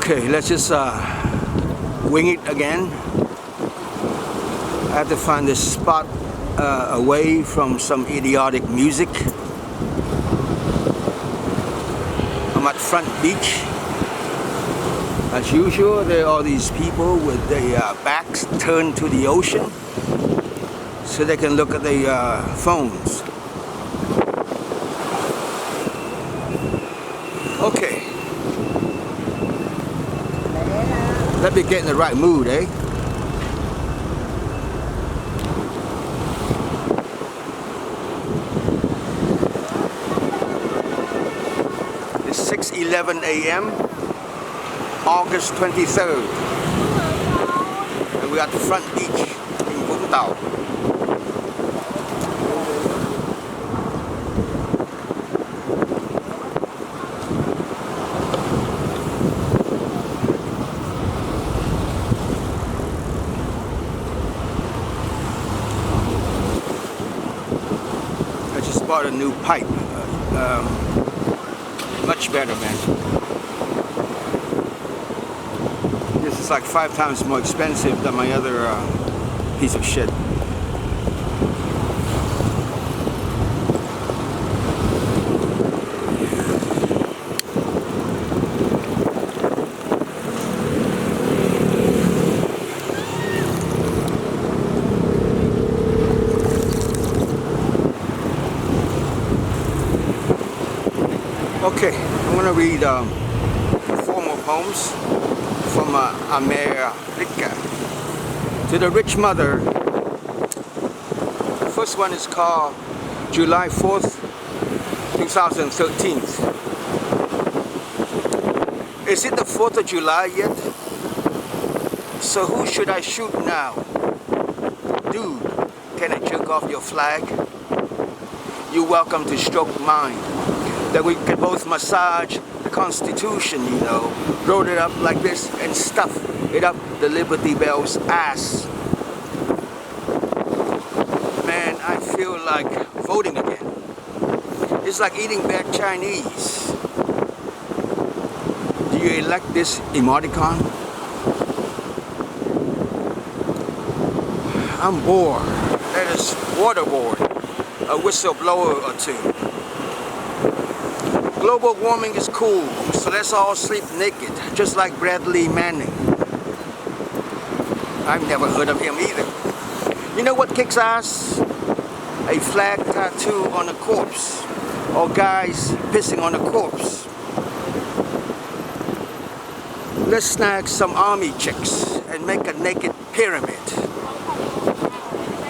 Okay, let's just wing it again. I have to find this spot away from some idiotic music. I'm at Front Beach. As usual, there are these people with their backs turned to the ocean so they can look at their phones. Okay. Let me get in the right mood, eh? It's 6:11 a.m. August 23rd. And we're at the Front Beach in Vũng Tàu. Bought a new pipe, much better, man. This is like 5 times more expensive than my other piece of shit. Okay, I'm going to read 4 more poems from A Mere Rica. To the rich mother. The first one is called July 4th, 2013. Is it the 4th of July yet? So who should I shoot now? Dude, can I jerk off your flag? You're welcome to stroke mine. That we can both massage the Constitution, you know, roll it up like this and stuff it up the Liberty Bell's ass. Man, I feel like voting again. It's like eating bad Chinese. Do you elect this emoticon? I'm bored. Let us waterboard a whistleblower or two. Global warming is cool, so let's all sleep naked, just like Bradley Manning. I've never heard of him either. You know what kicks ass? A flag tattoo on a corpse, or guys pissing on a corpse. Let's snag some army chicks and make a naked pyramid.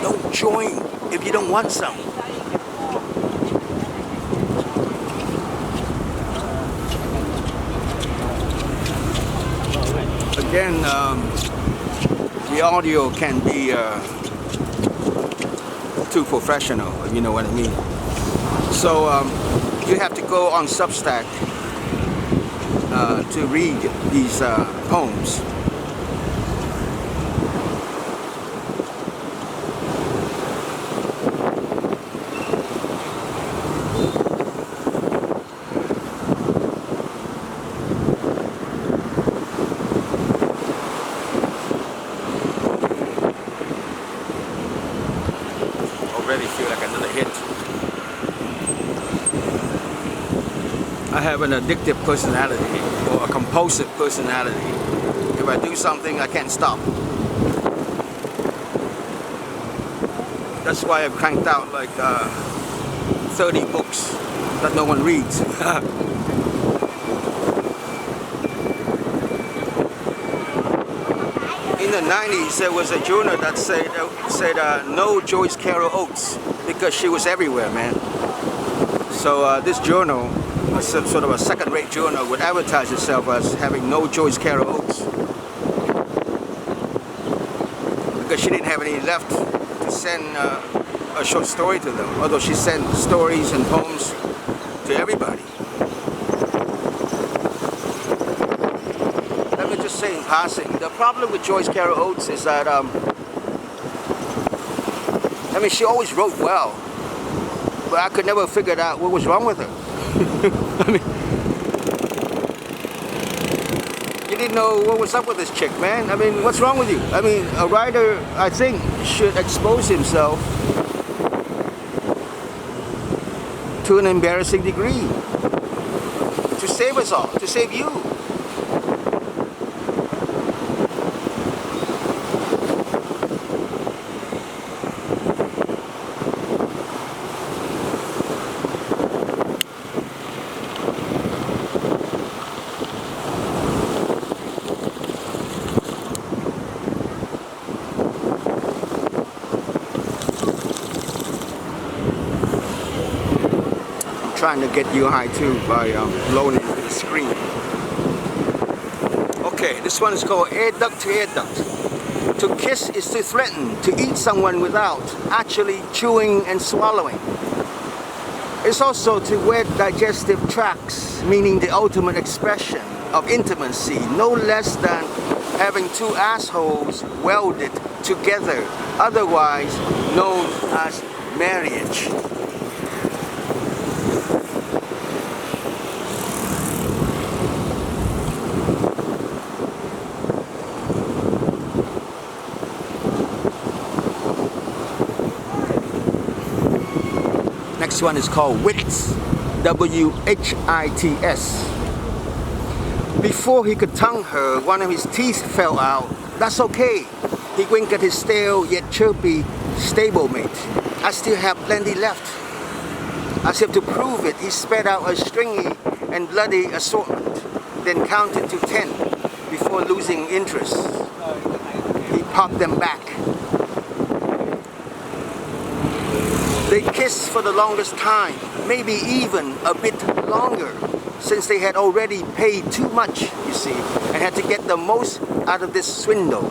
Don't join if you don't want some. Again, the audio can be too professional, if you know what I mean. So you have to go on SubStack to read these poems. Already feel like another hit. I have an addictive personality, or a compulsive personality. If I do something, I can't stop. That's why I've cranked out like 30 books that no one reads. In the 90s, there was a journal that said no Joyce Carol Oates, because she was everywhere, man. So this journal, sort of a second-rate journal, would advertise itself as having no Joyce Carol Oates, because she didn't have any left to send a short story to them, although she sent stories and poems to everybody. Just say in passing, the problem with Joyce Carol Oates is that, I mean, she always wrote well, but I could never figure out what was wrong with her. I mean, you didn't know what was up with this chick, man. I mean, what's wrong with you? I mean, a writer, I think, should expose himself to an embarrassing degree to save us all, to save you. Trying to get you high too by blowing into the screen. Okay, this one is called air duct to air duct. To kiss is to threaten to eat someone without actually chewing and swallowing. It's also to wet digestive tracts, meaning the ultimate expression of intimacy, no less than having two assholes welded together, otherwise known as marriage. Next one is called Wits, W-H-I-T-S. Before he could tongue her, one of his teeth fell out. That's okay. He winked at his stale yet chirpy stablemate. I still have plenty left. As if to prove it, he spat out a stringy and bloody assortment, then counted to 10 before losing interest. He popped them back. They kissed for the longest time, maybe even a bit longer, since they had already paid too much, you see, and had to get the most out of this swindle.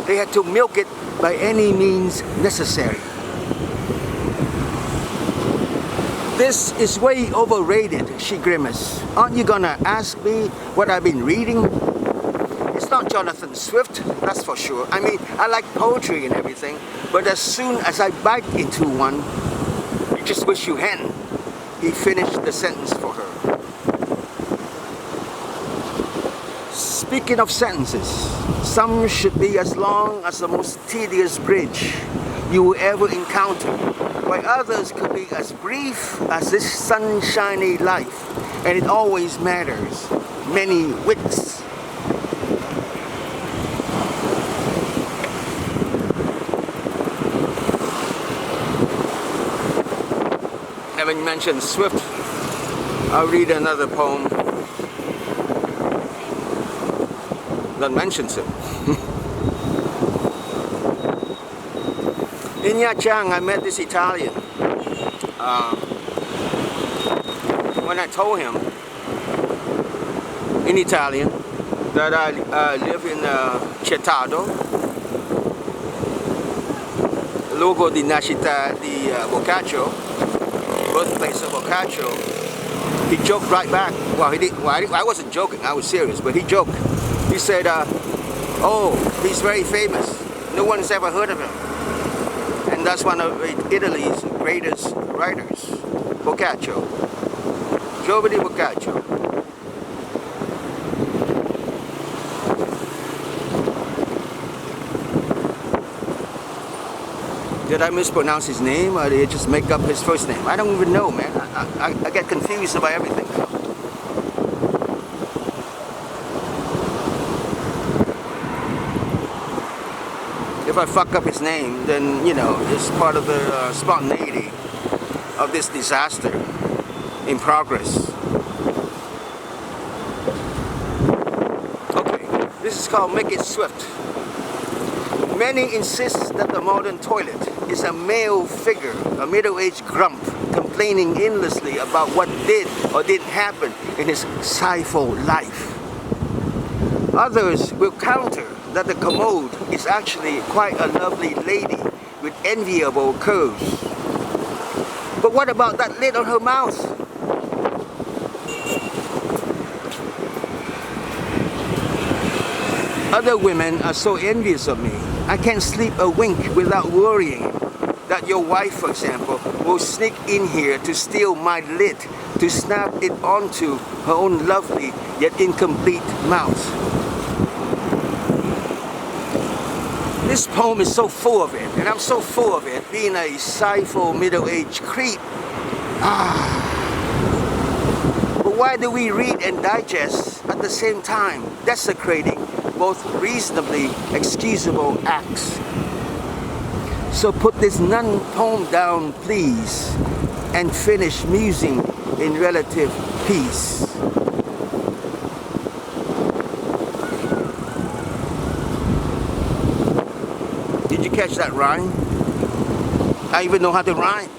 They had to milk it by any means necessary. This is way overrated, she grimaced. Aren't you gonna ask me what I've been reading? It's not Jonathan Swift, that's for sure. I mean, I like poetry and everything, but as soon as I bite into one, you just wish you hadn't. He finished the sentence for her. Speaking of sentences, some should be as long as the most tedious bridge you will ever encounter, while others could be as brief as this sunshiny life, and it always matters. Many wits. Having mentioned Swift, I'll read another poem that mentions him. In Nha Trang, I met this Italian. When I told him in Italian that I live in Cettado, luogo di nascita di Boccaccio, birthplace of Boccaccio, he joked right back. Well, he did. Well, I wasn't joking. I was serious, but he joked. He said, "Oh, he's very famous. No one's ever heard of him." And that's one of Italy's greatest writers, Boccaccio, Giovanni Boccaccio. Did I mispronounce his name, or did I just make up his first name? I don't even know, man. I get confused about everything now. If I fuck up his name, then, you know, it's part of the spontaneity of this disaster in progress. Okay, this is called Make It Swift. Many insist that the modern toilet is a male figure, a middle-aged grump, complaining endlessly about what did or didn't happen in his sipho life. Others will counter that the commode is actually quite a lovely lady with enviable curves. But what about that lid on her mouth? Other women are so envious of me. I can't sleep a wink without worrying that your wife, for example, will sneak in here to steal my lid, to snap it onto her own lovely yet incomplete mouth. This poem is so full of it, and I'm so full of it, being a sci-fi middle-aged creep. But why do we read and digest at the same time, desecrating both reasonably excusable acts? So put this non-poem down, please, and finish musing in relative peace. Did you catch that rhyme? I even know how to rhyme.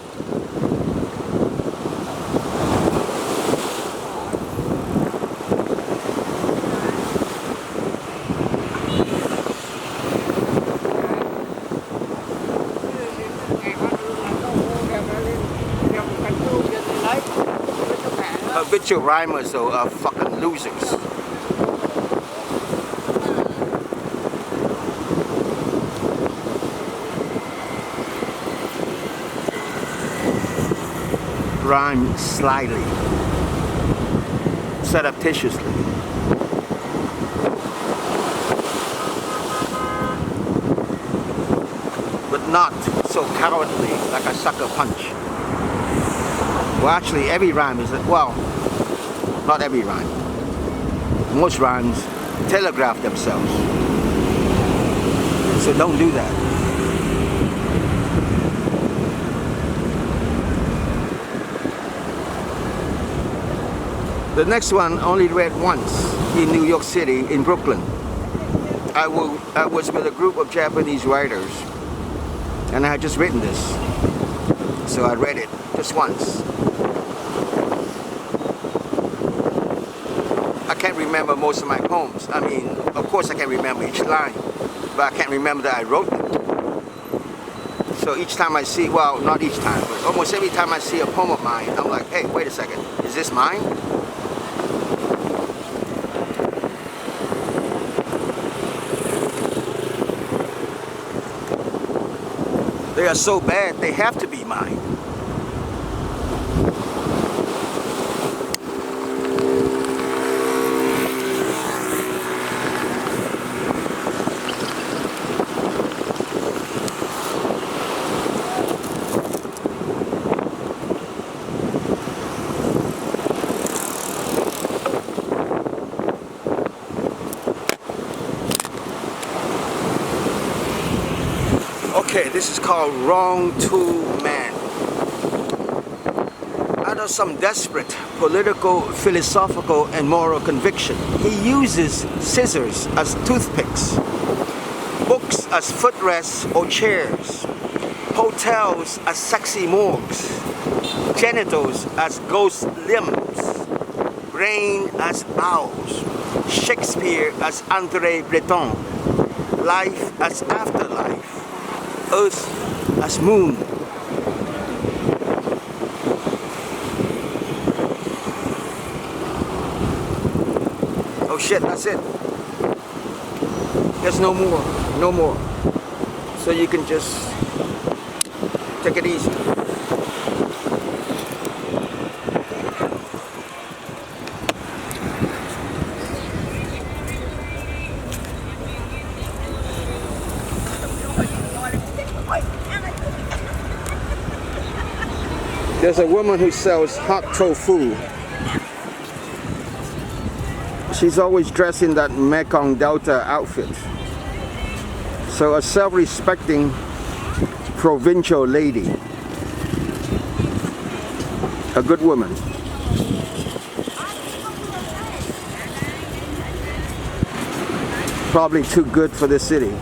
Habitual rhymers though are fucking losers. Rhyme slyly, surreptitiously. But not so cowardly like a sucker punch. Well, actually, every rhyme is, well, not every rhyme. Most rhymes telegraph themselves. So don't do that. The next one only read once in New York City, in Brooklyn. I was with a group of Japanese writers, and I had just written this. So I read it just once. I can't remember most of my poems. I mean, of course I can remember each line, but I can't remember that I wrote them. So each time I see, well, not each time, but almost every time I see a poem of mine, I'm like, hey, wait a second, is this mine? They are so bad, they have to be mine. Okay, this is called Wrong to Man. Out of some desperate political, philosophical, and moral conviction, he uses scissors as toothpicks, books as footrests or chairs, hotels as sexy morgues, genitals as ghost limbs, rain as owls, Shakespeare as André Breton, life as afterlife, Earth as moon. Oh shit, that's it. There's no more, no more. So you can just take it easy. There's a woman who sells hot tofu. She's always dressed in that Mekong Delta outfit. So a self-respecting provincial lady. A good woman. Probably too good for the city.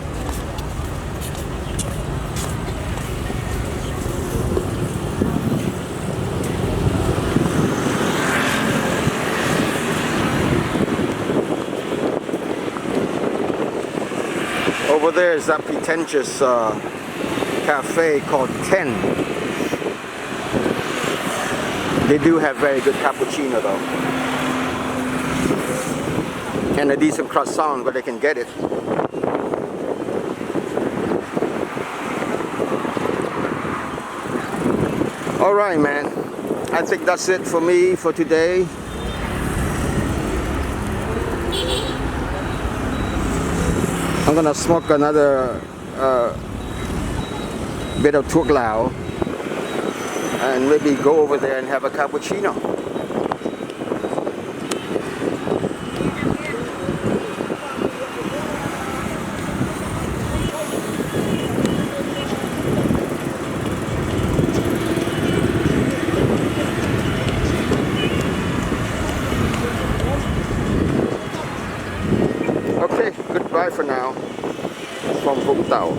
Over there is that pretentious cafe called 10. They do have very good cappuccino though. And a decent croissant where they can get it. All right, man. I think that's it for me for today. I'm gonna smoke another bit of thuốc lào and maybe go over there and have a cappuccino. Okay, goodbye for now from Vũng Tàu.